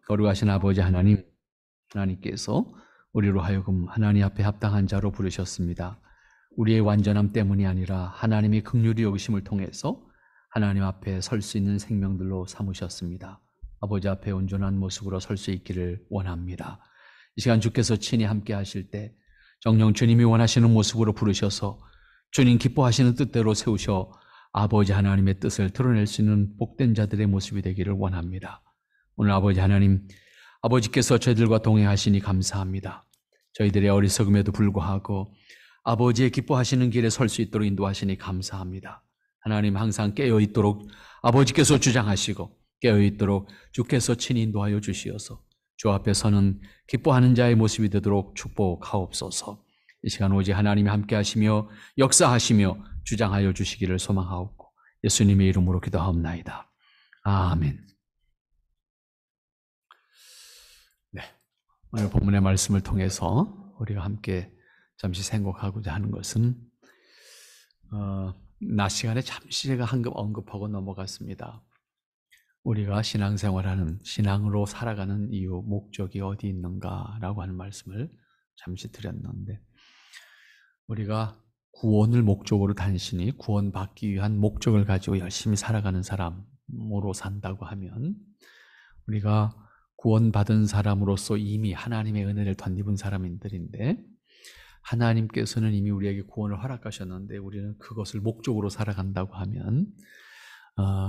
거룩하신 아버지 하나님, 하나님께서 우리로 하여금 하나님 앞에 합당한 자로 부르셨습니다. 우리의 완전함 때문이 아니라 하나님의 긍휼히 여기심을 통해서 하나님 앞에 설 수 있는 생명들로 삼으셨습니다. 아버지 앞에 온전한 모습으로 설 수 있기를 원합니다. 이 시간 주께서 친히 함께 하실 때 정녕 주님이 원하시는 모습으로 부르셔서 주님 기뻐하시는 뜻대로 세우셔 아버지 하나님의 뜻을 드러낼 수 있는 복된 자들의 모습이 되기를 원합니다. 오늘 아버지 하나님, 아버지께서 저희들과 동행하시니 감사합니다. 저희들의 어리석음에도 불구하고 아버지의 기뻐하시는 길에 설 수 있도록 인도하시니 감사합니다. 하나님 항상 깨어있도록 아버지께서 주장하시고 깨어있도록 주께서 친히 인도하여 주시어서 주 앞에 서는 기뻐하는 자의 모습이 되도록 축복하옵소서. 이 시간 오직 하나님이 함께 하시며 역사하시며 주장하여 주시기를 소망하옵고 예수님의 이름으로 기도하옵나이다. 아멘. 네, 오늘 본문의 말씀을 통해서 우리가 함께 잠시 생각하고자 하는 것은 낮 시간에 잠시 제가 언급하고 넘어갔습니다. 우리가 신앙생활하는, 신앙으로 살아가는 이유, 목적이 어디 있는가라고 하는 말씀을 잠시 드렸는데, 우리가 구원을 목적으로 단순히 구원받기 위한 목적을 가지고 열심히 살아가는 사람으로 산다고 하면, 우리가 구원받은 사람으로서 이미 하나님의 은혜를 덧입은 사람들인데, 하나님께서는 이미 우리에게 구원을 허락하셨는데 우리는 그것을 목적으로 살아간다고 하면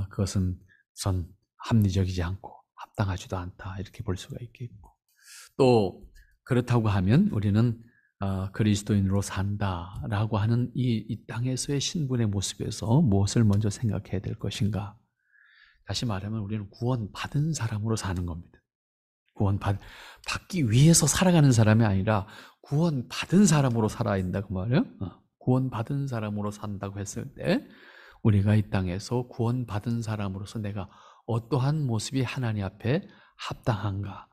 그것은 전 합리적이지 않고 합당하지도 않다, 이렇게 볼 수가 있겠고, 또 그렇다고 하면 우리는 그리스도인으로 산다라고 하는 이 땅에서의 신분의 모습에서 무엇을 먼저 생각해야 될 것인가? 다시 말하면 우리는 구원받은 사람으로 사는 겁니다. 구원받기 위해서 살아가는 사람이 아니라 구원받은 사람으로 살아야 된다고 말이에요. 구원받은 사람으로 산다고 했을 때 우리가 이 땅에서 구원받은 사람으로서 내가 어떠한 모습이 하나님 앞에 합당한가,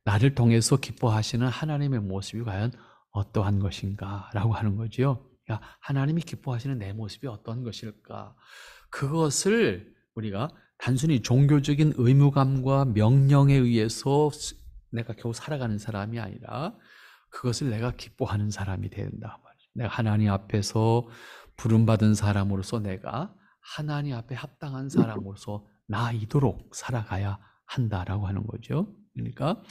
나를 통해서 기뻐하시는 하나님의 모습이 과연 어떠한 것인가 라고 하는 거죠. 그러니까 하나님이 기뻐하시는 내 모습이 어떤 것일까, 그것을 우리가 단순히 종교적인 의무감과 명령에 의해서 내가 겨우 살아가는 사람이 아니라 그것을 내가 기뻐하는 사람이 된다 말이죠. 내가 하나님 앞에서 부름받은 사람으로서 내가 하나님 앞에 합당한 사람으로서 나이도록 살아가야 한다라고 하는 거죠. 그러니까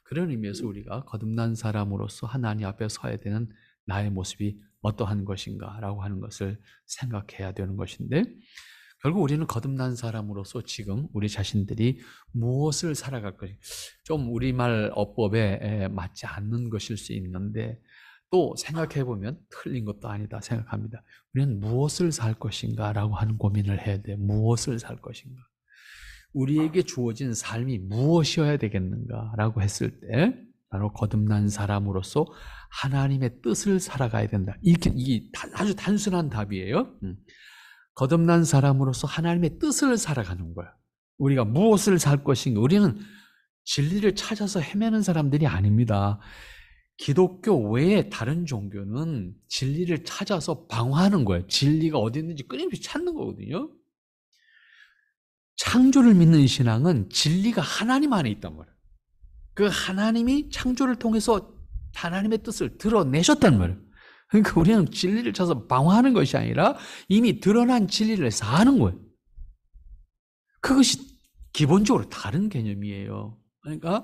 그런 의미에서 우리가 거듭난 사람으로서 하나님 앞에 서야 되는 나의 모습이 어떠한 것인가라고 하는 것을 생각해야 되는 것인데, 결국 우리는 거듭난 사람으로서 지금 우리 자신들이 무엇을 살아갈 것인가, 좀 우리말 어법에 맞지 않는 것일 수 있는데 또 생각해보면 틀린 것도 아니다 생각합니다. 우리는 무엇을 살 것인가 라고 하는 고민을 해야 돼. 무엇을 살 것인가, 우리에게 주어진 삶이 무엇이어야 되겠는가 라고 했을 때 바로 거듭난 사람으로서 하나님의 뜻을 살아가야 된다. 이게 아주 단순한 답이에요. 거듭난 사람으로서 하나님의 뜻을 살아가는 거야. 우리가 무엇을 살 것인가, 우리는 진리를 찾아서 헤매는 사람들이 아닙니다. 기독교 외에 다른 종교는 진리를 찾아서 방황하는 거예요. 진리가 어디 있는지 끊임없이 찾는 거거든요. 창조를 믿는 신앙은 진리가 하나님 안에 있단 말이에요. 그 하나님이 창조를 통해서 하나님의 뜻을 드러내셨단 말이에요. 그러니까 우리는 진리를 찾아서 방황하는 것이 아니라 이미 드러난 진리를 사는 거예요. 그것이 기본적으로 다른 개념이에요. 그러니까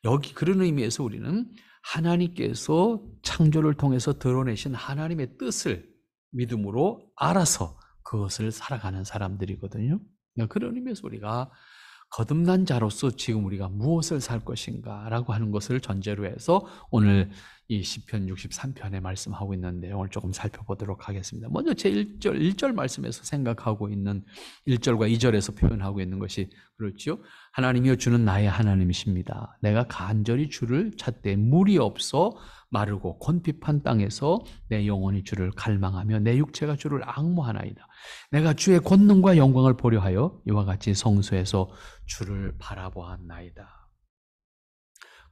여기 그런 의미에서 우리는 하나님께서 창조를 통해서 드러내신 하나님의 뜻을 믿음으로 알아서 그것을 살아가는 사람들이거든요. 그러니까 그런 의미에서 우리가 거듭난 자로서 지금 우리가 무엇을 살 것인가 라고 하는 것을 전제로 해서 오늘 이 시편 63편에 말씀하고 있는 내용을 조금 살펴보도록 하겠습니다. 먼저 제 1절 말씀에서 생각하고 있는 1절과 2절에서 표현하고 있는 것이 그렇죠. 하나님이여 주는 나의 하나님이십니다. 내가 간절히 주를 찾되 물이 없어 마르고 곤핍한 땅에서 내 영혼이 주를 갈망하며 내 육체가 주를 앙모하나이다. 내가 주의 권능과 영광을 보려 하여 이와 같이 성소에서 주를 바라보았나이다.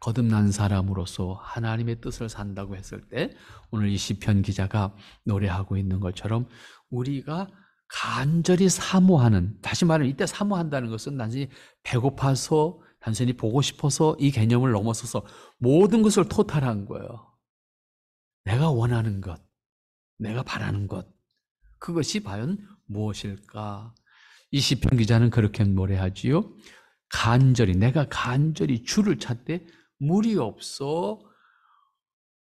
거듭난 사람으로서 하나님의 뜻을 산다고 했을 때 오늘 이 시편 기자가 노래하고 있는 것처럼 우리가 간절히 사모하는, 다시 말하면 이때 사모한다는 것은 단지 배고파서 단순히 보고 싶어서 이 개념을 넘어서서 모든 것을 토탈한 거예요. 내가 원하는 것, 내가 바라는 것, 그것이 과연 무엇일까? 이 시편 기자는 그렇게 노래하지요. 내가 간절히 주를 찾되 물이 없어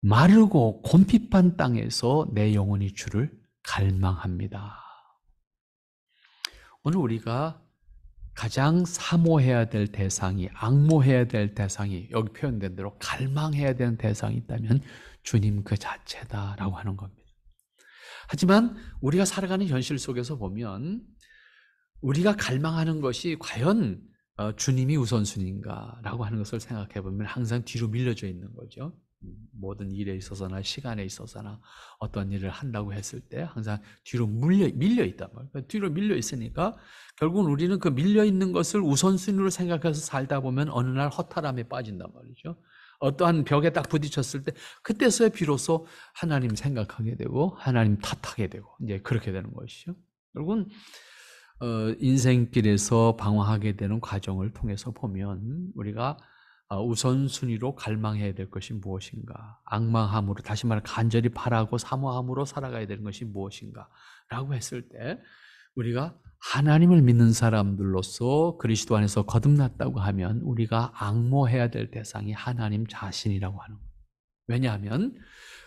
마르고 곰핍한 땅에서 내 영혼이 주를 갈망합니다. 오늘 우리가 가장 사모해야 될 대상이, 앙모해야 될 대상이, 여기 표현된 대로 갈망해야 되는 대상이 있다면 주님 그 자체다라고 하는 겁니다. 하지만 우리가 살아가는 현실 속에서 보면 우리가 갈망하는 것이 과연 주님이 우선순위인가라고 하는 것을 생각해 보면 항상 뒤로 밀려져 있는 거죠. 모든 일에 있어서나 시간에 있어서나 어떤 일을 한다고 했을 때 항상 뒤로 밀려 있단 말이에요. 뒤로 밀려 있으니까 결국은 우리는 그 밀려 있는 것을 우선순위로 생각해서 살다 보면 어느 날 허탈함에 빠진단 말이죠. 어떠한 벽에 딱 부딪혔을 때 그때서야 비로소 하나님 생각하게 되고 하나님 탓하게 되고 이제 그렇게 되는 것이죠. 결국은 인생길에서 방황하게 되는 과정을 통해서 보면 우리가 우선순위로 갈망해야 될 것이 무엇인가, 앙망함으로, 다시 말해 간절히 바라고 사모함으로 살아가야 되는 것이 무엇인가 라고 했을 때 우리가 하나님을 믿는 사람들로서 그리스도 안에서 거듭났다고 하면 우리가 앙모해야 될 대상이 하나님 자신이라고 하는 거예요. 왜냐하면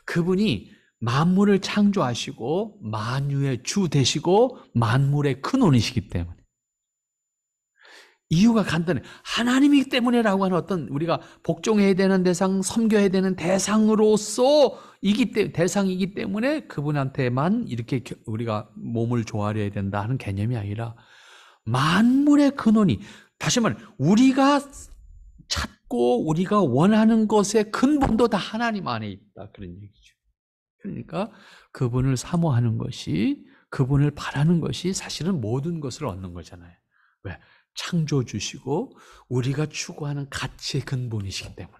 그분이 만물을 창조하시고 만유의 주 되시고 만물의 근원이시기 때문에. 이유가 간단해. 하나님이기 때문에라고 하는 어떤 우리가 복종해야 되는 대상, 섬겨야 되는 대상으로서 대상이기 때문에 그분한테만 이렇게 우리가 몸을 조아려야 된다 하는 개념이 아니라 만물의 근원이, 다시 말해 우리가 찾고 우리가 원하는 것의 근본도 다 하나님 안에 있다, 그런 얘기죠. 그러니까 그분을 사모하는 것이, 그분을 바라는 것이 사실은 모든 것을 얻는 거잖아요. 왜? 창조주시고 우리가 추구하는 가치의 근본이시기 때문에.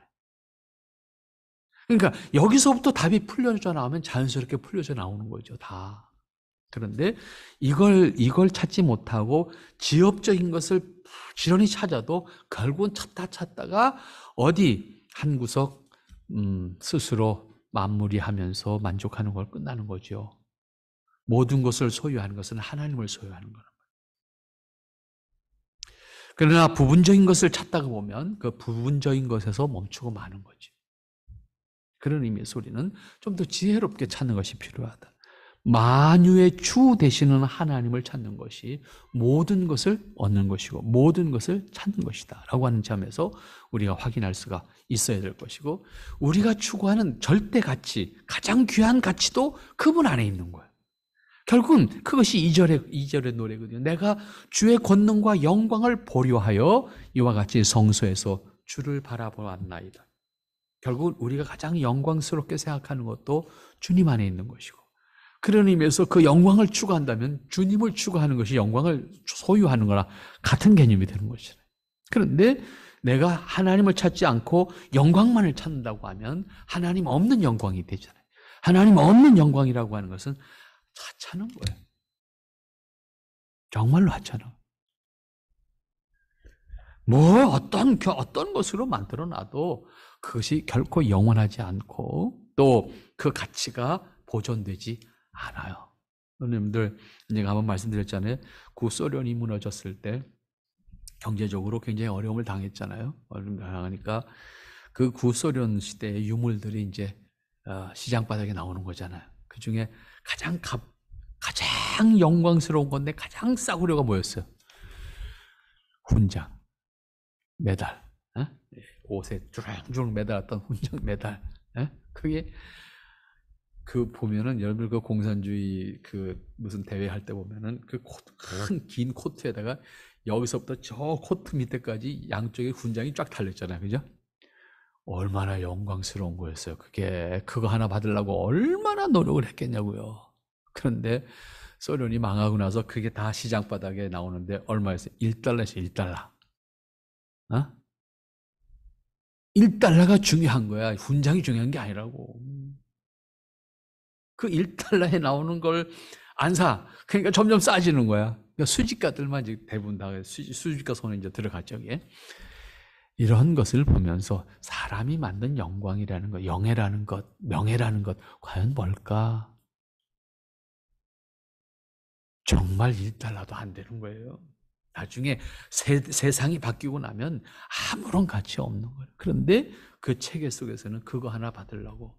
그러니까 여기서부터 답이 풀려져 나오면 자연스럽게 풀려져 나오는 거죠, 다. 그런데 이걸 찾지 못하고 지엽적인 것을 부지런히 찾아도 결국은 찾다가 어디 한 구석 스스로 마무리하면서 만족하는 걸 끝나는 거죠. 모든 것을 소유하는 것은 하나님을 소유하는 거란 말이에요. 그러나 부분적인 것을 찾다가 보면 그 부분적인 것에서 멈추고 마는 거죠. 그런 의미에서 우리는 좀 더 지혜롭게 찾는 것이 필요하다. 만유의 주 되시는 하나님을 찾는 것이 모든 것을 얻는 것이고 모든 것을 찾는 것이다 라고 하는 점에서 우리가 확인할 수가 있어야 될 것이고, 우리가 추구하는 절대 가치, 가장 귀한 가치도 그분 안에 있는 거예요. 결국은 그것이 2절의 노래거든요. 내가 주의 권능과 영광을 보려하여 이와 같이 성소에서 주를 바라보았나이다. 결국 우리가 가장 영광스럽게 생각하는 것도 주님 안에 있는 것이고, 그런 의미에서 그 영광을 추구한다면 주님을 추구하는 것이 영광을 소유하는 거나 같은 개념이 되는 것이잖아요. 그런데 내가 하나님을 찾지 않고 영광만을 찾는다고 하면 하나님 없는 영광이 되잖아요. 하나님 없는 영광이라고 하는 것은 하찮은 거예요. 정말로 하찮아. 어떤 것으로 만들어 놔도 그것이 결코 영원하지 않고 또 그 가치가 보존되지 않아요. 여러분들, 제가 한번 말씀드렸잖아요. 구소련이 무너졌을 때 경제적으로 굉장히 어려움을 당했잖아요. 어려움을 당하니까 그 구소련 시대의 유물들이 이제 시장 바닥에 나오는 거잖아요. 그 중에 가장 영광스러운 건데 가장 싸구려가 뭐였어요? 훈장, 메달, 옷에 주렁주렁 매달았던 훈장, 메달. 그게 보면은 여러분들 그 공산주의 무슨 대회 할 때 보면은 그 큰 긴 코트에다가 여기서부터 저 코트 밑에까지 양쪽에 훈장이 쫙 달렸잖아요, 그죠? 얼마나 영광스러운 거였어요. 그거 하나 받으려고 얼마나 노력을 했겠냐고요. 그런데 소련이 망하고 나서 그게 다 시장 바닥에 나오는데 얼마였어요? 1달러에서 1달러. 1달러가 중요한 거야. 훈장이 중요한 게 아니라고. 그 1달러에 나오는 걸 안 사. 그러니까 점점 싸지는 거야. 그러니까 수집가들만 이제 대부분 다 수집가 손에 이제 들어갔죠, 이게. 이런 것을 보면서 사람이 만든 영광이라는 것, 영예라는 것, 명예라는 것 과연 뭘까? 정말 1달러도 안 되는 거예요. 나중에 세상이 바뀌고 나면 아무런 가치 없는 거예요. 그런데 그 체계 속에서는 그거 하나 받으려고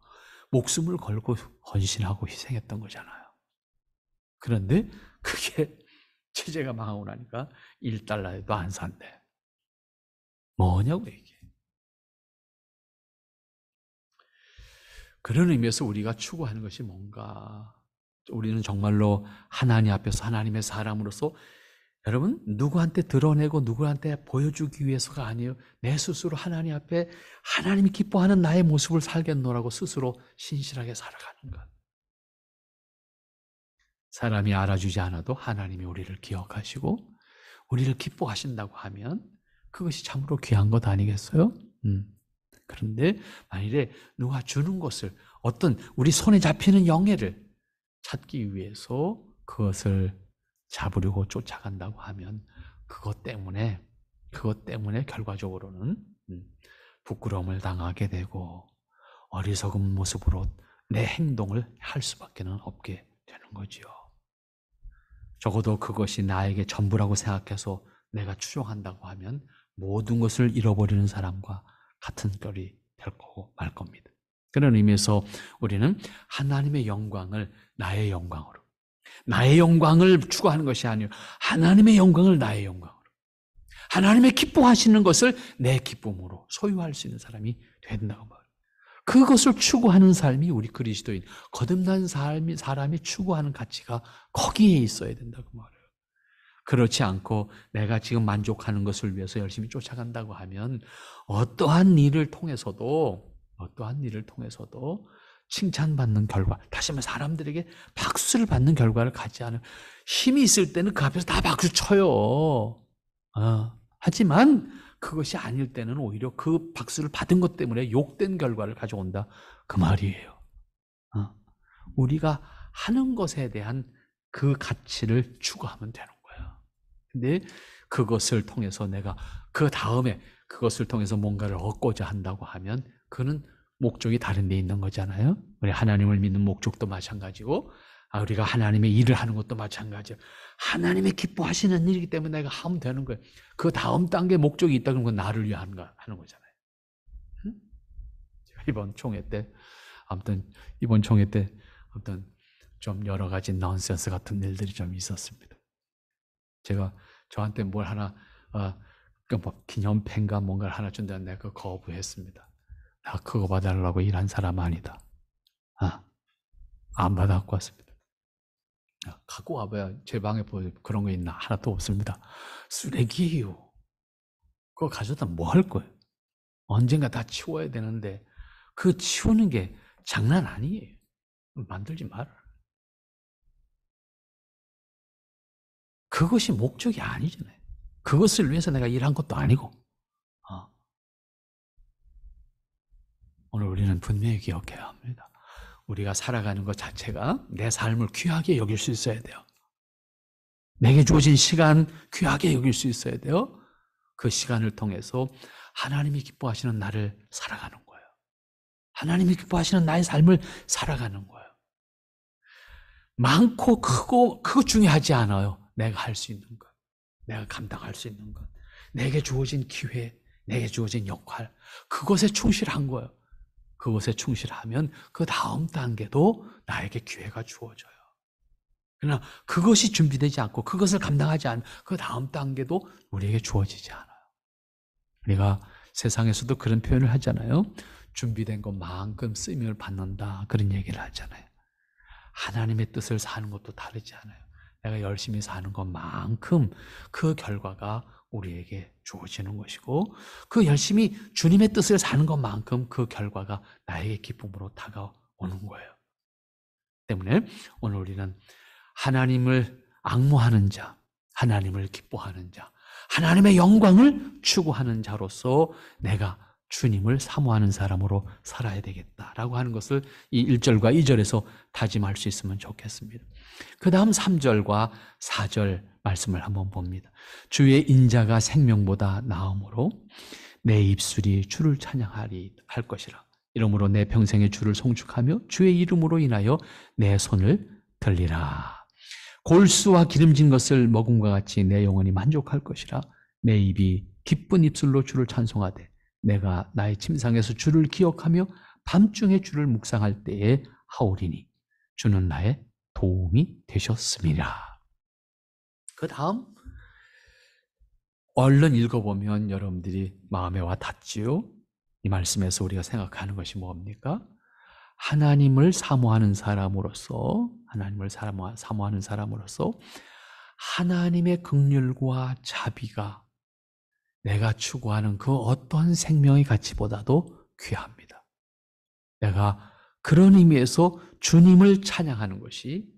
목숨을 걸고 헌신하고 희생했던 거잖아요. 그런데 그게 체제가 망하고 나니까 1달러에도 안 산대. 뭐냐고 이게. 그런 의미에서 우리가 추구하는 것이 뭔가? 우리는 정말로 하나님 앞에서 하나님의 사람으로서 여러분 누구한테 드러내고 누구한테 보여주기 위해서가 아니에요. 내 스스로 하나님 앞에 하나님이 기뻐하는 나의 모습을 살겠노라고 스스로 신실하게 살아가는 것. 사람이 알아주지 않아도 하나님이 우리를 기억하시고 우리를 기뻐하신다고 하면 그것이 참으로 귀한 것 아니겠어요? 그런데 만일에 누가 주는 것을 어떤 우리 손에 잡히는 영예를 찾기 위해서 그것을 잡으려고 쫓아간다고 하면 그것 때문에 결과적으로는 부끄러움을 당하게 되고 어리석은 모습으로 내 행동을 할 수밖에 없게 되는 거지요. 적어도 그것이 나에게 전부라고 생각해서 내가 추종한다고 하면 모든 것을 잃어버리는 사람과 같은 꼴이 될 거고 말 겁니다. 그런 의미에서 우리는 하나님의 영광을 나의 영광으로, 나의 영광을 추구하는 것이 아니요 하나님의 영광을 나의 영광으로, 하나님의 기뻐하시는 것을 내 기쁨으로 소유할 수 있는 사람이 된다고 말해요. 그것을 추구하는 삶이 우리 그리스도인 거듭난 사람이 추구하는 가치가 거기에 있어야 된다고 말해요. 그렇지 않고 내가 지금 만족하는 것을 위해서 열심히 쫓아간다고 하면 어떠한 일을 통해서도 칭찬받는 결과, 다시 말해 사람들에게 박수를 받는 결과를 갖지 않은, 힘이 있을 때는 그 앞에서 다 박수 쳐요. 하지만 그것이 아닐 때는 오히려 그 박수를 받은 것 때문에 욕된 결과를 가져온다 그 말이에요. 우리가 하는 것에 대한 그 가치를 추구하면 되는 거예요. 근데 그것을 통해서 내가 그 다음에 그것을 통해서 뭔가를 얻고자 한다고 하면 그는 목적이 다른 데 있는 거잖아요. 우리 하나님을 믿는 목적도 마찬가지고 우리가 하나님의 일을 하는 것도 마찬가지예요. 하나님의 기뻐하시는 일이기 때문에 내가 하면 되는 거예요. 그 다음 단계 목적이 있다 그러면 그건 나를 위해 하는 거잖아요. 이번 총회 때 좀 여러 가지 넌센스 같은 일들이 좀 있었습니다. 제가 저한테 뭘 하나 뭐 기념펜과 뭔가를 하나 준다는 내가 그거 거부했습니다. 나 그거 받아달라고 일한 사람 아니다. 안 받아갖고 왔습니다. 갖고 와봐야 제 방에 그런 거 있나? 하나도 없습니다. 쓰레기예요. 그거 가져다 뭐 할 거예요? 언젠가 다 치워야 되는데 그 치우는 게 장난 아니에요. 만들지 마라. 그것이 목적이 아니잖아요. 그것을 위해서 내가 일한 것도 아니고. 오늘 우리는 분명히 기억해야 합니다. 우리가 살아가는 것 자체가 내 삶을 귀하게 여길 수 있어야 돼요. 내게 주어진 시간 귀하게 여길 수 있어야 돼요. 그 시간을 통해서 하나님이 기뻐하시는 나를 살아가는 거예요. 하나님이 기뻐하시는 나의 삶을 살아가는 거예요. 많고 크고 그거 중요하지 않아요. 내가 할 수 있는 것, 내가 감당할 수 있는 것, 내게 주어진 기회, 내게 주어진 역할, 그것에 충실한 거예요. 그것에 충실하면 그 다음 단계도 나에게 기회가 주어져요. 그러나 그것이 준비되지 않고 그것을 감당하지 않으면 그 다음 단계도 우리에게 주어지지 않아요. 우리가 세상에서도 그런 표현을 하잖아요. 준비된 것만큼 쓰임을 받는다, 그런 얘기를 하잖아요. 하나님의 뜻을 사는 것도 다르지 않아요. 내가 열심히 사는 것만큼 그 결과가 우리에게 주어지는 것이고, 그 열심히 주님의 뜻을 사는 것만큼 그 결과가 나에게 기쁨으로 다가오는 거예요. 때문에 오늘 우리는 하나님을 앙모하는 자, 하나님을 기뻐하는 자, 하나님의 영광을 추구하는 자로서 내가 주님을 사모하는 사람으로 살아야 되겠다라고 하는 것을 이 1절과 2절에서 다짐할 수 있으면 좋겠습니다. 그 다음 3절과 4절 말씀을 한번 봅니다. 주의 인자가 생명보다 나음으로 내 입술이 주를 찬양하리 할 것이라. 이러므로 내 평생에 주를 송축하며 주의 이름으로 인하여 내 손을 들리라. 골수와 기름진 것을 먹음과 같이 내 영혼이 만족할 것이라. 내 입이 기쁜 입술로 주를 찬송하되 내가 나의 침상에서 주를 기억하며 밤중에 주를 묵상할 때에 하오리니 주는 나의 도움이 되셨음이라. 그 다음 얼른 읽어보면 여러분들이 마음에 와 닿지요. 이 말씀에서 우리가 생각하는 것이 뭡니까? 하나님을 사모하는 사람으로서 사모하는 사람으로서 하나님의 긍휼과 자비가 내가 추구하는 그 어떤 생명의 가치보다도 귀합니다. 내가 그런 의미에서 주님을 찬양하는 것이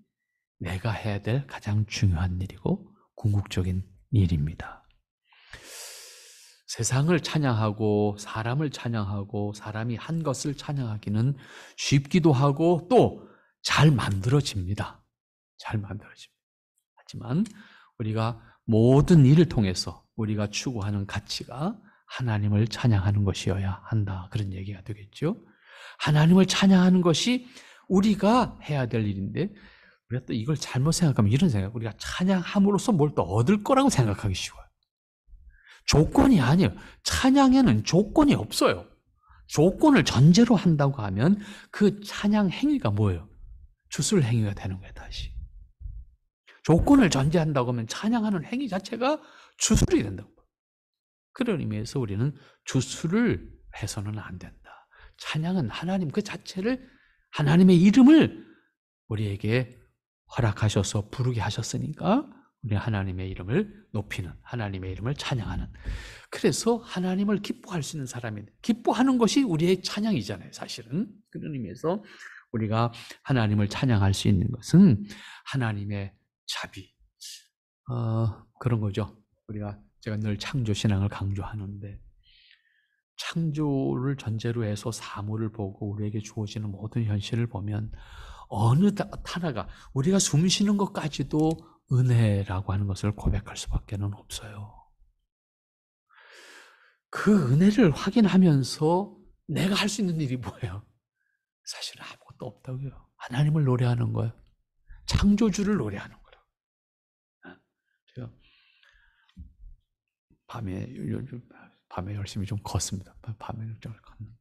내가 해야 될 가장 중요한 일이고 궁극적인 일입니다. 세상을 찬양하고 사람을 찬양하고 사람이 한 것을 찬양하기는 쉽기도 하고 또 잘 만들어집니다. 잘 만들어집니다. 하지만 우리가 모든 일을 통해서 우리가 추구하는 가치가 하나님을 찬양하는 것이어야 한다. 그런 얘기가 되겠죠. 하나님을 찬양하는 것이 우리가 해야 될 일인데 우리가 또 이걸 잘못 생각하면 이런 생각, 우리가 찬양함으로써 뭘 또 얻을 거라고 생각하기 쉬워요. 조건이 아니에요. 찬양에는 조건이 없어요. 조건을 전제로 한다고 하면 그 찬양 행위가 뭐예요? 주술 행위가 되는 거예요, 다시. 조건을 전제한다고 하면 찬양하는 행위 자체가 주술이 된다고. 그런 의미에서 우리는 주술을 해서는 안 된다. 찬양은 하나님 그 자체를, 하나님의 이름을 우리에게 허락하셔서 부르게 하셨으니까 우리 하나님의 이름을 높이는, 하나님의 이름을 찬양하는, 그래서 하나님을 기뻐할 수 있는 사람이, 기뻐하는 것이 우리의 찬양이잖아요, 사실은. 그런 의미에서 우리가 하나님을 찬양할 수 있는 것은 하나님의 자비, 그런 거죠. 제가 늘 창조신앙을 강조하는데, 창조를 전제로 해서 사물을 보고 우리에게 주어지는 모든 현실을 보면 어느 하나가, 우리가 숨 쉬는 것까지도 은혜라고 하는 것을 고백할 수밖에 없어요. 그 은혜를 확인하면서 내가 할 수 있는 일이 뭐예요? 사실 아무것도 없다고요. 하나님을 노래하는 거예요. 창조주를 노래하는 거라고. 제가 밤에 열심히 좀 걷습니다. 밤에 좀 걷는데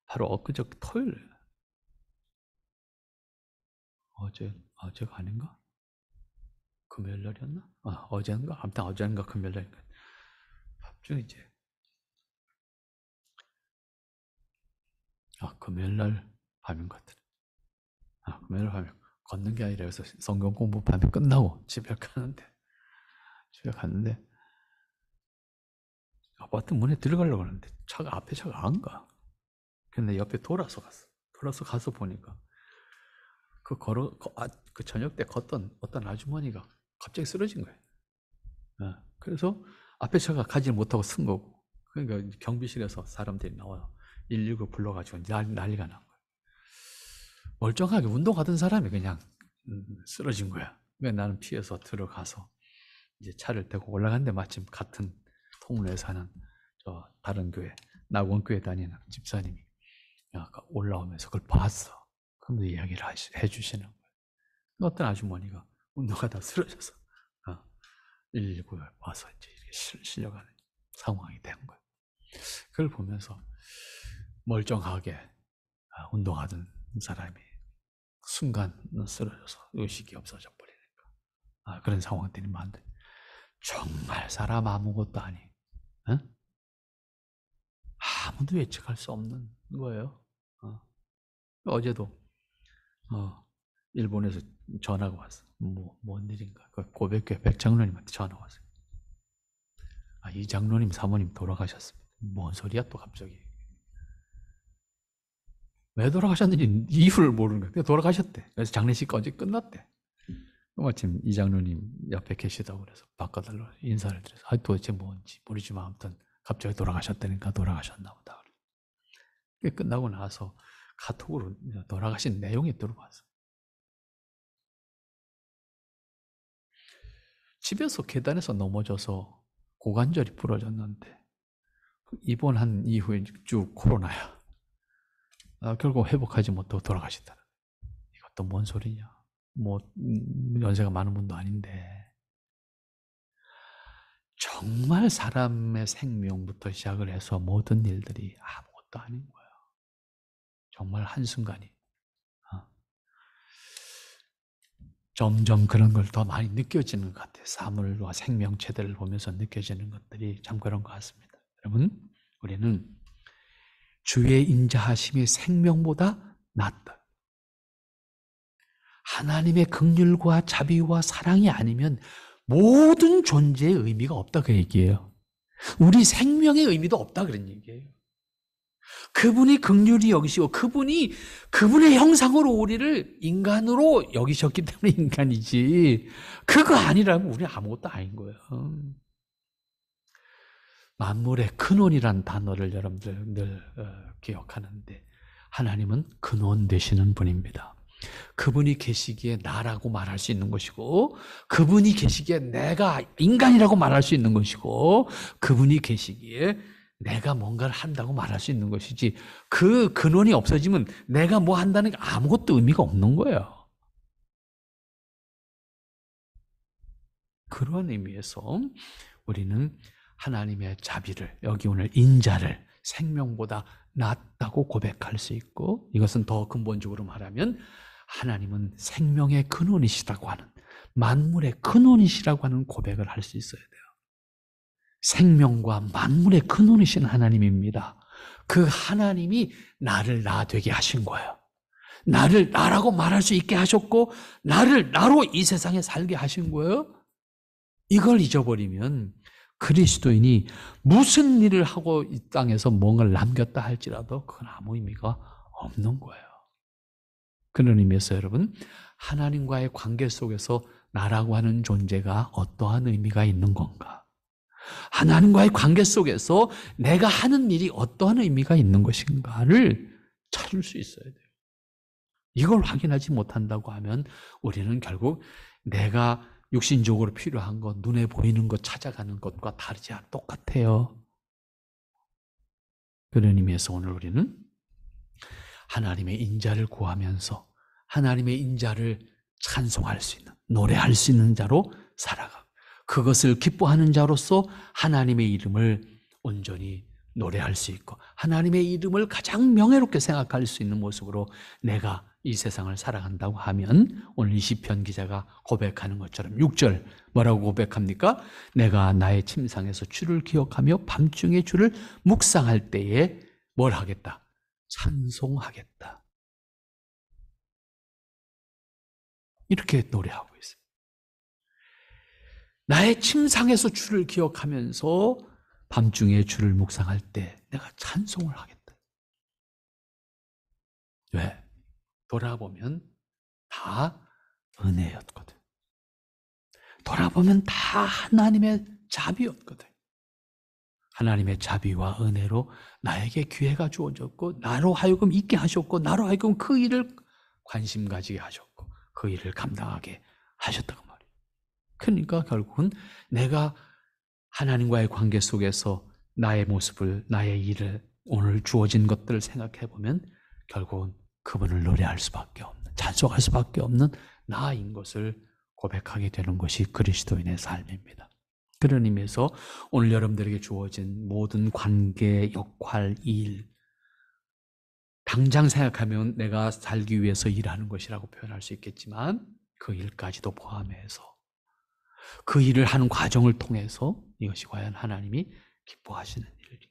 바로 엊그제 토요일, 어제가 아닌가? 금요일 날이었나? 어제인가? 아무튼 어제인가 금요일 날인가. 밤중에 이제 금요일 날 밤인 것 같아. 금요일 날 밤에 걷는 게 아니라 그래서 성경 공부 밤에 끝나고 집에 갔는데 아파트 문에 들어가려고 하는데 앞에 차가 안 가. 근데 옆에 돌아서 가서 보니까 그 저녁 때 걷던 어떤 아주머니가 갑자기 쓰러진 거예요. 그래서 앞에 차가 가지 못하고 쓴 거고, 그러니까 경비실에서 사람들이 나와요. 119 불러가지고 난리가 난 거예요. 멀쩡하게 운동하던 사람이 그냥 쓰러진 거야. 그러니까 나는 피해서 들어가서 이제 차를 대고 올라갔는데 마침 같은 통로에 사는 저 다른 교회, 낙원교회 다니는 집사님이 올라오면서 그걸 봤어. 그럼 이야기를 해주시는 거예요. 어떤 아주머니가 운동하다 쓰러져서 119에 와서 이제 이렇게 실려가는 상황이 된 거예요. 그걸 보면서 멀쩡하게 운동하던 사람이 순간 쓰러져서 의식이 없어져 버리니까 그런 상황들이 많은데, 정말 사람 아무것도 아닌, 아무도 예측할 수 없는 거예요. 어제도 일본에서 전화가 왔어. 뭔 일인가? 그 고백교회 백장로님한테 전화가 왔어요. 이 장로님 사모님 돌아가셨습니다. 뭔 소리야 또 갑자기. 왜 돌아가셨는지 이유를 모르는 거예요. 그냥 돌아가셨대. 그래서 장례식 어제 끝났대. 마침 이 장로님 옆에 계시다고 그래서 바꿔달라고 인사를 드려서 도대체 뭔지 모르지만 아무튼 갑자기 돌아가셨다니까 돌아가셨나 보다. 끝나고 나서 카톡으로 돌아가신 내용이 들어왔어. 집에서 계단에서 넘어져서 고관절이 부러졌는데 입원한 이후에 쭉 코로나야. 결국 회복하지 못하고 돌아가셨다. 이것도 뭔 소리냐. 뭐 연세가 많은 분도 아닌데. 정말 사람의 생명부터 시작을 해서 모든 일들이 아무것도 아닌 거예요. 정말 한순간이. 점점 그런 걸 더 많이 느껴지는 것 같아요. 사물과 생명체들을 보면서 느껴지는 것들이 참 그런 것 같습니다. 여러분, 우리는 주의 인자하심이 생명보다 낫다. 하나님의 긍휼과 자비와 사랑이 아니면 모든 존재의 의미가 없다 그 얘기예요. 우리 생명의 의미도 없다 그런 얘기예요. 그분이 긍휼히 여기시고 그분의 형상으로 우리를 인간으로 여기셨기 때문에 인간이지, 그거 아니라면 우리 아무것도 아닌 거예요. 만물의 근원이란 단어를 여러분들 늘 기억하는데, 하나님은 근원 되시는 분입니다. 그분이 계시기에 나라고 말할 수 있는 것이고, 그분이 계시기에 내가 인간이라고 말할 수 있는 것이고, 그분이 계시기에 내가 뭔가를 한다고 말할 수 있는 것이지, 그 근원이 없어지면 내가 뭐 한다는 게 아무것도 의미가 없는 거예요. 그런 의미에서 우리는 하나님의 자비를, 여기 오늘 인자를 생명보다 낫다고 고백할 수 있고, 이것은 더 근본적으로 말하면 하나님은 생명의 근원이시라고 하는, 만물의 근원이시라고 하는 고백을 할 수 있어야 돼요. 생명과 만물의 근원이신 하나님입니다. 그 하나님이 나를 나 되게 하신 거예요. 나를 나라고 말할 수 있게 하셨고, 나를 나로 이 세상에 살게 하신 거예요. 이걸 잊어버리면 그리스도인이 무슨 일을 하고 이 땅에서 뭔가를 남겼다 할지라도 그건 아무 의미가 없는 거예요. 그런 의미에서 여러분, 하나님과의 관계 속에서 나라고 하는 존재가 어떠한 의미가 있는 건가? 하나님과의 관계 속에서 내가 하는 일이 어떠한 의미가 있는 것인가를 찾을 수 있어야 돼요. 이걸 확인하지 못한다고 하면 우리는 결국 내가 육신적으로 필요한 것, 눈에 보이는 것 찾아가는 것과 다르지 않아, 똑같아요. 그런 의미에서 오늘 우리는 하나님의 인자를 구하면서 하나님의 인자를 찬송할 수 있는, 노래할 수 있는 자로 살아가, 그것을 기뻐하는 자로서 하나님의 이름을 온전히 노래할 수 있고, 하나님의 이름을 가장 명예롭게 생각할 수 있는 모습으로 내가 이 세상을 살아간다고 하면, 오늘 이 시편 기자가 고백하는 것처럼 6절 뭐라고 고백합니까? 내가 나의 침상에서 주를 기억하며 밤중에 주를 묵상할 때에 뭘 하겠다? 찬송하겠다. 이렇게 노래하고 있어요. 나의 침상에서 주를 기억하면서 밤중에 주를 묵상할 때 내가 찬송을 하겠다. 왜? 돌아보면 다 은혜였거든. 돌아보면 다 하나님의 자비였거든. 하나님의 자비와 은혜로 나에게 기회가 주어졌고, 나로 하여금 있게 하셨고, 나로 하여금 그 일을 관심 가지게 하셨고, 그 일을 감당하게 하셨다고 말이에요. 그러니까 결국은 내가 하나님과의 관계 속에서 나의 모습을, 나의 일을, 오늘 주어진 것들을 생각해 보면 결국은 그분을 노래할 수밖에 없는, 찬송할 수밖에 없는 나인 것을 고백하게 되는 것이 그리스도인의 삶입니다. 그런 의미에서 오늘 여러분들에게 주어진 모든 관계, 역할, 일, 당장 생각하면 내가 살기 위해서 일하는 것이라고 표현할 수 있겠지만, 그 일까지도 포함해서 그 일을 하는 과정을 통해서 이것이 과연 하나님이 기뻐하시는 일인가?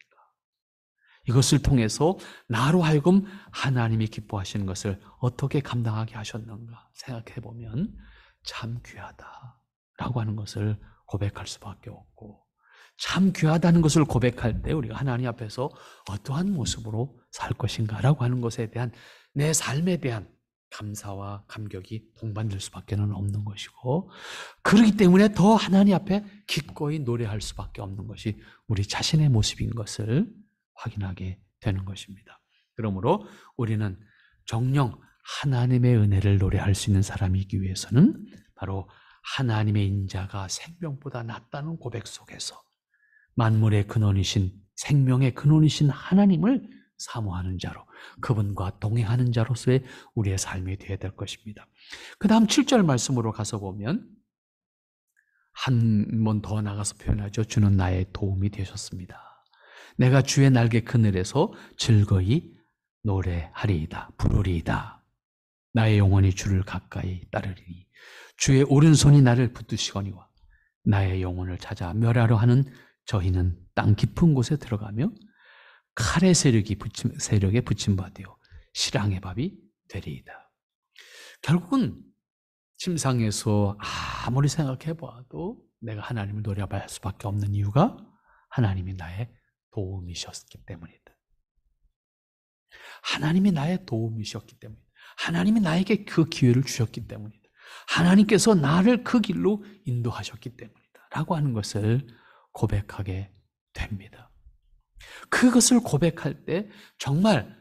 이것을 통해서 나로 하여금 하나님이 기뻐하시는 것을 어떻게 감당하게 하셨는가 생각해 보면 참 귀하다라고 하는 것을 고백할 수밖에 없고, 참 귀하다는 것을 고백할 때 우리가 하나님 앞에서 어떠한 모습으로 살 것인가라고 하는 것에 대한, 내 삶에 대한 감사와 감격이 동반될 수밖에 없는 것이고, 그렇기 때문에 더 하나님 앞에 기꺼이 노래할 수밖에 없는 것이 우리 자신의 모습인 것을 확인하게 되는 것입니다. 그러므로 우리는 정녕 하나님의 은혜를 노래할 수 있는 사람이기 위해서는 바로 하나님의 인자가 생명보다 낫다는 고백 속에서 만물의 근원이신 생명의 근원이신 하나님을 사모하는 자로, 그분과 동행하는 자로서의 우리의 삶이 되어야 될 것입니다. 그 다음 7절 말씀으로 가서 보면 한 번 더 나가서 표현하죠. 주는 나의 도움이 되셨습니다. 내가 주의 날개 그늘에서 즐거이 노래하리이다, 부르리이다. 나의 영혼이 주를 가까이 따르리니 주의 오른손이 나를 붙드시거니와 나의 영혼을 찾아 멸하려 하는 저희는 땅 깊은 곳에 들어가며 칼의 세력에 붙임받되어 실황의 밥이 되리이다. 결국은 침상에서 아무리 생각해봐도 내가 하나님을 노려봐야 할 수밖에 없는 이유가 하나님이 나의 도움이셨기 때문이다. 하나님이 나의 도움이셨기 때문이다. 하나님이 나에게 그 기회를 주셨기 때문이다. 하나님께서 나를 그 길로 인도하셨기 때문이다. 라고 하는 것을 고백하게 됩니다. 그것을 고백할 때 정말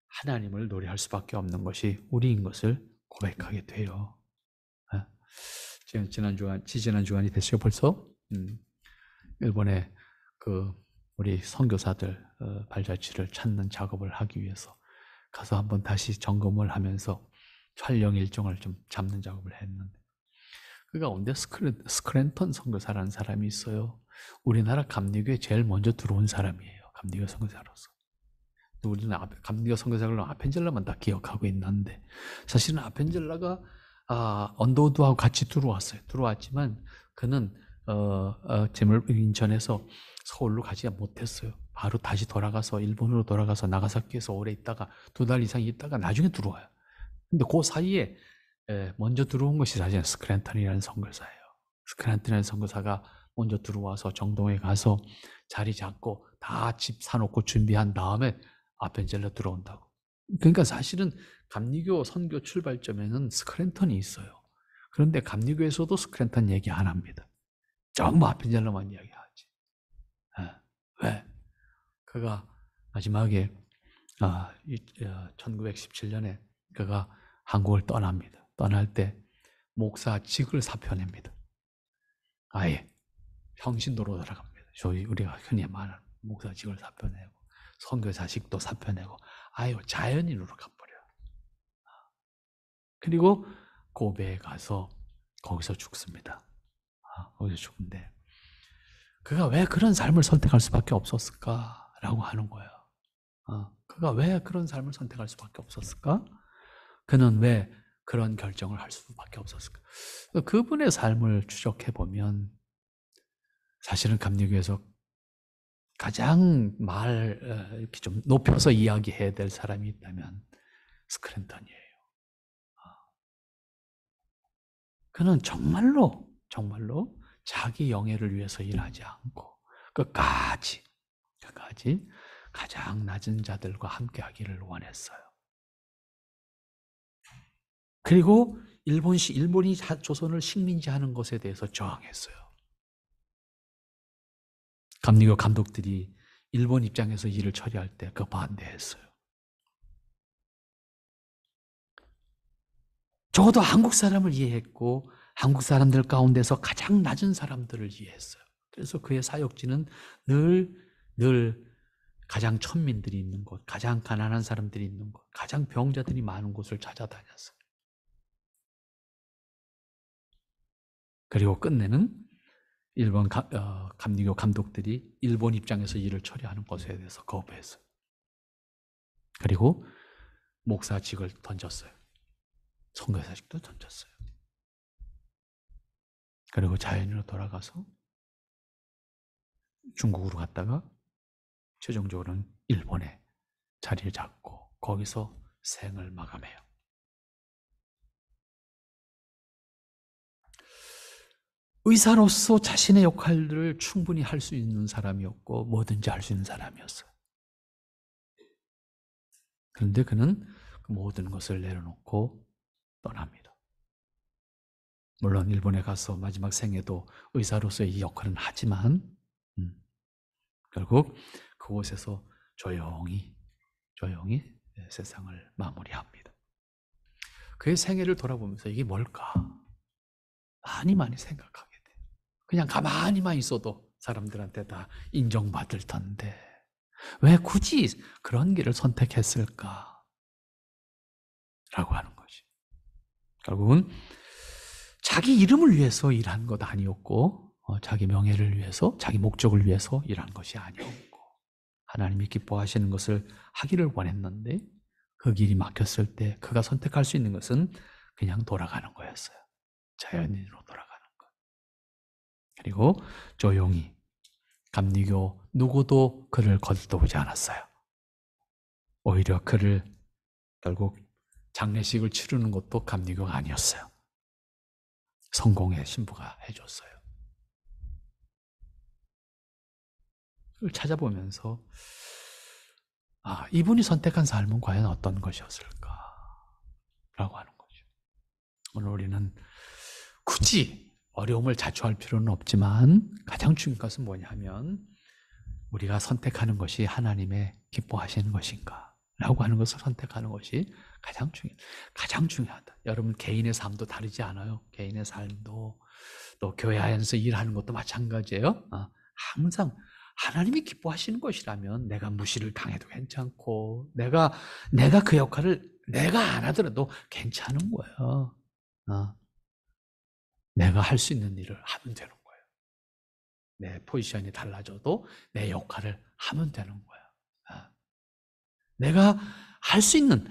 하나님을 노래할 수밖에 없는 것이 우리인 것을 고백하게 돼요. 지지난 주간이 됐어요, 벌써? 일본에 우리 선교사들 발자취를 찾는 작업을 하기 위해서 가서 한번 다시 점검을 하면서 촬영 일정을 좀 잡는 작업을 했는데 그 가운데 스크랜턴 선교사라는 사람이 있어요. 우리나라 감리교에 제일 먼저 들어온 사람이에요. 감리교 선교사로서. 우리는 감리교 선교사를 아펜젤라만 다 기억하고 있는데 사실은 아펜젤라가 언더우드하고 같이 들어왔지만 그는 인천에서 서울로 가지 못했어요. 바로 다시 돌아가서 일본으로 돌아가서 나가사키에서 오래 있다가 2달 이상 있다가 나중에 들어와요. 근데 그 사이에 먼저 들어온 것이 사실은 스크랜턴이라는 선교사예요. 스크랜턴이라는 선교사가 먼저 들어와서 정동에 가서 자리 잡고 다 집 사놓고 준비한 다음에 아펜젤라 들어온다고. 그러니까 사실은 감리교 선교 출발점에는 스크랜턴이 있어요. 그런데 감리교에서도 스크랜턴 얘기 안 합니다. 전부 아펜젤라만 이야기하지. 왜? 그가 마지막에 1917년에 그가 한국을 떠납니다. 떠날 때 목사직을 사표냅니다. 아예 평신도로 돌아갑니다. 우리가 흔히 말하는 목사직을 사표내고 선교사직도 사표내고 아예 자연인으로 가버려요. 그리고 고베에 가서 거기서 죽습니다. 거기서 죽는데 그가 왜 그런 삶을 선택할 수밖에 없었을까라고 하는 거예요. 그가 왜 그런 삶을 선택할 수밖에 없었을까? 그는 왜 그런 결정을 할 수밖에 없었을까? 그분의 삶을 추적해 보면 사실은 감리교에서 가장 이렇게 좀 높여서 이야기해야 될 사람이 있다면 스크랜턴이에요. 그는 정말로 자기 영예를 위해서 일하지 않고 끝까지 가장 낮은 자들과 함께하기를 원했어요. 그리고 일본이 조선을 식민지하는 것에 대해서 저항했어요. 감리교 감독들이 일본 입장에서 일을 처리할 때 그 반대했어요. 적어도 한국 사람을 이해했고 한국 사람들 가운데서 가장 낮은 사람들을 이해했어요. 그래서 그의 사역지는 늘 가장 천민들이 있는 곳, 가장 가난한 사람들이 있는 곳, 가장 병자들이 많은 곳을 찾아다녔어요. 그리고 끝내는 일본 감리교 감독들이 일본 입장에서 일을 처리하는 것에 대해서 거부했어요. 그리고 목사직을 던졌어요. 선교사직도 던졌어요. 그리고 자연으로 돌아가서 중국으로 갔다가 최종적으로는 일본에 자리를 잡고 거기서 생을 마감해요. 의사로서 자신의 역할을 충분히 할 수 있는 사람이었고 뭐든지 할 수 있는 사람이었어요. 그런데 그는 그 모든 것을 내려놓고 떠납니다. 물론 일본에 가서 마지막 생에도 의사로서의 이 역할은 하지만 결국 그곳에서 조용히 세상을 마무리합니다. 그의 생애를 돌아보면서 이게 뭘까? 많이 생각하게 돼요. 그냥 가만히만 있어도 사람들한테 다 인정받을 텐데 왜 굳이 그런 길을 선택했을까? 라고 하는 거지. 결국은 자기 이름을 위해서 일한 것 아니었고, 자기 명예를 위해서, 자기 목적을 위해서 일한 것이 아니었고, 하나님이 기뻐하시는 것을 하기를 원했는데, 그 길이 막혔을 때 그가 선택할 수 있는 것은 그냥 돌아가는 거였어요. 자연인으로 돌아가는 것. 그리고 조용히 감리교 누구도 그를 거들떠보지 않았어요. 오히려 그를 결국 장례식을 치르는 것도 감리교가 아니었어요. 성공의 신부가 해줬어요. 그걸 찾아보면서 이분이 선택한 삶은 과연 어떤 것이었을까? 라고 하는 거죠. 오늘 우리는 굳이 어려움을 자초할 필요는 없지만 가장 중요한 것은 뭐냐면 우리가 선택하는 것이 하나님의 기뻐하시는 것인가? 라고 하는 것을 선택하는 것이 가장 중요하다. 여러분 개인의 삶도 다르지 않아요. 개인의 삶도 또 교회 안에서 일하는 것도 마찬가지예요. 항상 하나님이 기뻐하시는 것이라면 내가 무시를 당해도 괜찮고 내가 그 역할을 내가 안 하더라도 괜찮은 거예요. 내가 할 수 있는 일을 하면 되는 거예요. 내 포지션이 달라져도 내 역할을 하면 되는 거예요. 내가 할 수 있는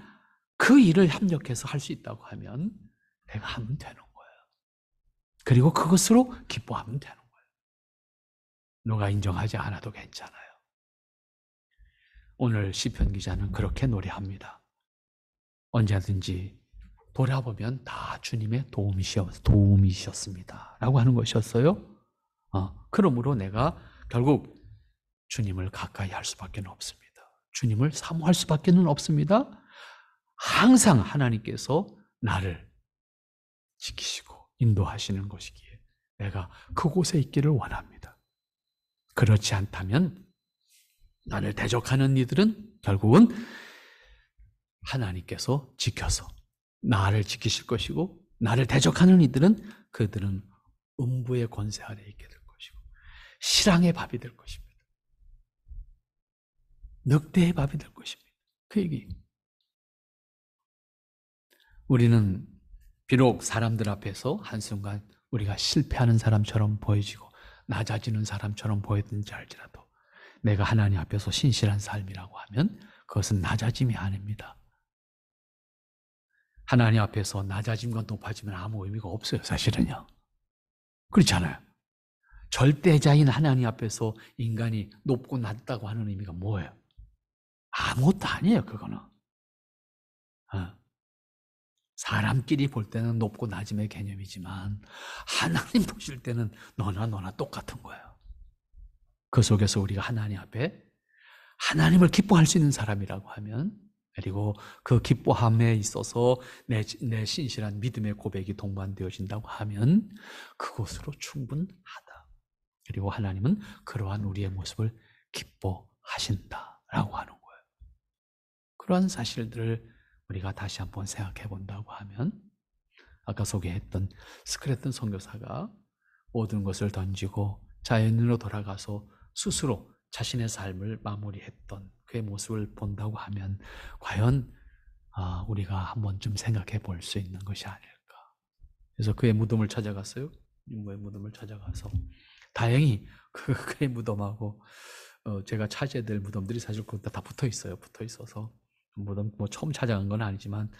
그 일을 협력해서 할 수 있다고 하면 내가 하면 되는 거예요. 그리고 그것으로 기뻐하면 되는 거예요. 누가 인정하지 않아도 괜찮아요. 오늘 시편 기자는 그렇게 노래합니다. 언제든지 돌아보면 다 주님의 도움이셨습니다. 라고 하는 것이었어요. 그러므로 내가 결국 주님을 가까이 할 수밖에 없습니다. 주님을 사모할 수밖에 없습니다. 항상 하나님께서 나를 지키시고 인도하시는 것이기에 내가 그곳에 있기를 원합니다. 그렇지 않다면 나를 대적하는 이들은 결국은 하나님께서 지켜서 나를 지키실 것이고 나를 대적하는 이들은 그들은 음부의 권세 아래 있게 될 것이고 실랑의 밥이 될 것입니다. 늑대의 밥이 될 것입니다. 그 얘기. 우리는 비록 사람들 앞에서 한순간 우리가 실패하는 사람처럼 보여지고 낮아지는 사람처럼 보이든지 알지라도 내가 하나님 앞에서 신실한 삶이라고 하면 그것은 낮아짐이 아닙니다. 하나님 앞에서 낮아짐과 높아지면 아무 의미가 없어요, 사실은요. 그렇잖아요. 절대자인 하나님 앞에서 인간이 높고 낮다고 하는 의미가 뭐예요? 아무것도 아니에요, 그거는. 사람끼리 볼 때는 높고 낮음의 개념이지만 하나님 보실 때는 너나 똑같은 거예요. 그 속에서 우리가 하나님 앞에 하나님을 기뻐할 수 있는 사람이라고 하면 그리고 그 기뻐함에 있어서 내 신실한 믿음의 고백이 동반되어진다고 하면 그것으로 충분하다. 그리고 하나님은 그러한 우리의 모습을 기뻐하신다라고 하는 거예요. 그러한 사실들을 우리가 다시 한번 생각해 본다고 하면 아까 소개했던 스크래튼 선교사가 모든 것을 던지고 자연인으로 돌아가서 스스로 자신의 삶을 마무리했던 그의 모습을 본다고 하면 과연 우리가 한 번쯤 생각해 볼 수 있는 것이 아닐까. 그래서 그의 무덤을 찾아갔어요. 인모의 무덤을 찾아가서 다행히 그의 무덤하고 제가 차지해야 될 무덤들이 사실 거기다 다 붙어 있어요. 붙어 있어서 무덤 처음 찾아간 건 아니지만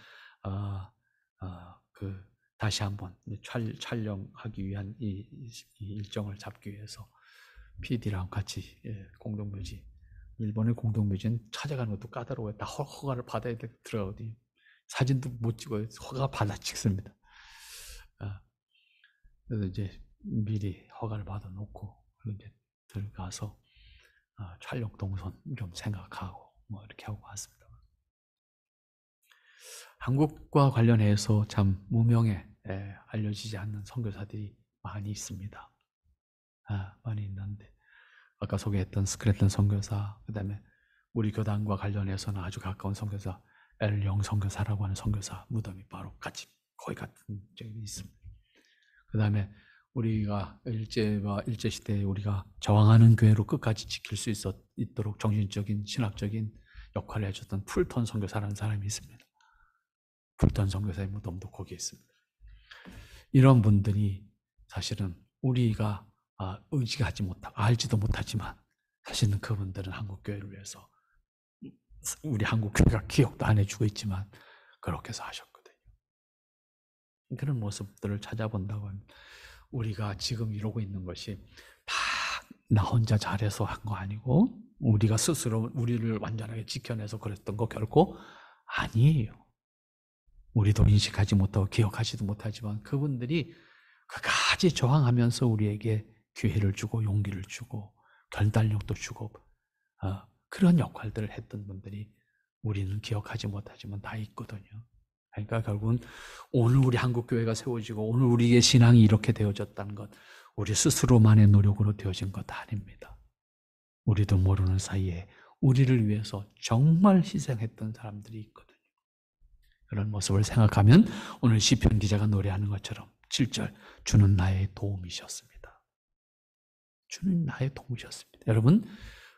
다시 한번 촬영하기 위한 이 일정을 잡기 위해서 PD랑 같이 공동묘지 일본의 공동묘지는 찾아가는 것도 까다로워요. 다 허가를 받아야 들어가거든요. 사진도 못 찍어요. 허가 받아 찍습니다. 그래서 이제 미리 허가를 받아 놓고 이제 들어가서 촬영 동선 좀 생각하고 이렇게 하고 왔습니다. 한국과 관련해서 참 무명에 알려지지 않는 선교사들이 많이 있습니다. 많이 있는데 아까 소개했던 스크래튼 선교사, 그 다음에 우리 교단과 관련해서는 아주 가까운 선교사 L영 선교사라고 하는 선교사 무덤이 바로 같이 거의 같은 점이 있습니다. 그 다음에 우리가 일제시대에 우리가 저항하는 교회로 끝까지 지킬 수 있도록 정신적인, 신학적인 역할을 해줬던 풀턴 선교사라는 사람이 있습니다. 풀턴 선교사의 무덤도 거기에 있습니다. 이런 분들이 사실은 우리가 의지하지 못하고 알지도 못하지만 사실은 그분들은 한국교회를 위해서 우리 한국교회가 기억도 안 해주고 있지만 그렇게 해서 하셨거든요. 그런 모습들을 찾아본다고 하면 우리가 지금 이러고 있는 것이 다 나 혼자 잘해서 한 거 아니고 우리가 스스로 우리를 완전하게 지켜내서 그랬던 거 결코 아니에요. 우리도 인식하지 못하고 기억하지도 못하지만 그분들이 끝까지 저항하면서 우리에게 기회를 주고 용기를 주고 결단력도 주고 그런 역할들을 했던 분들이 우리는 기억하지 못하지만 다 있거든요. 그러니까 결국은 오늘 우리 한국교회가 세워지고 오늘 우리의 신앙이 이렇게 되어졌다는 것 우리 스스로만의 노력으로 되어진 것 아닙니다. 우리도 모르는 사이에 우리를 위해서 정말 희생했던 사람들이 있거든요. 그런 모습을 생각하면 오늘 시편 기자가 노래하는 것처럼 7절 주는 나의 도움이셨습니다. 주는 나의 도움이셨습니다. 여러분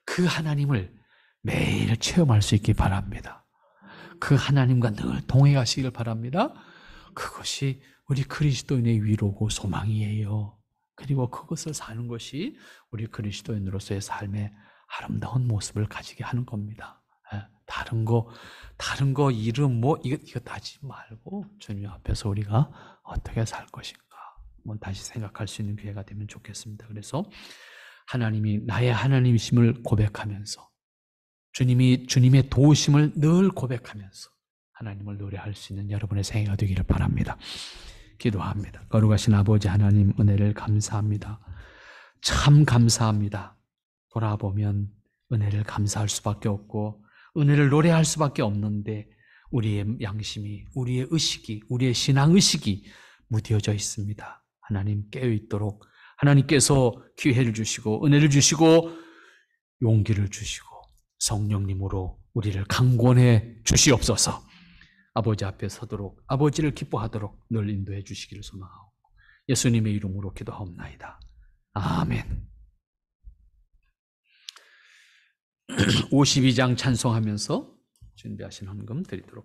그 하나님을 매일 체험할 수 있기 바랍니다. 그 하나님과 늘 동행하시길 바랍니다. 그것이 우리 그리스도인의 위로고 소망이에요. 그리고 그것을 사는 것이 우리 그리스도인으로서의 삶의 아름다운 모습을 가지게 하는 겁니다. 다른 거 이름 이거 따지지 말고 주님 앞에서 우리가 어떻게 살 것인가 한번 다시 생각할 수 있는 기회가 되면 좋겠습니다. 그래서 하나님이 나의 하나님이심을 고백하면서 주님의 도우심을 늘 고백하면서 하나님을 노래할 수 있는 여러분의 생애가 되기를 바랍니다. 기도합니다. 거룩하신 아버지 하나님 은혜를 감사합니다. 참 감사합니다. 돌아보면 은혜를 감사할 수밖에 없고 은혜를 노래할 수밖에 없는데 우리의 양심이, 우리의 의식이, 우리의 신앙의식이 무뎌져 있습니다. 하나님 깨어있도록 하나님께서 기회를 주시고 은혜를 주시고 용기를 주시고 성령님으로 우리를 강권해 주시옵소서. 아버지 앞에 서도록 아버지를 기뻐하도록 늘 인도해 주시기를 소망하고 예수님의 이름으로 기도하옵나이다. 아멘. 52장 찬송하면서 준비하신 헌금 드리도록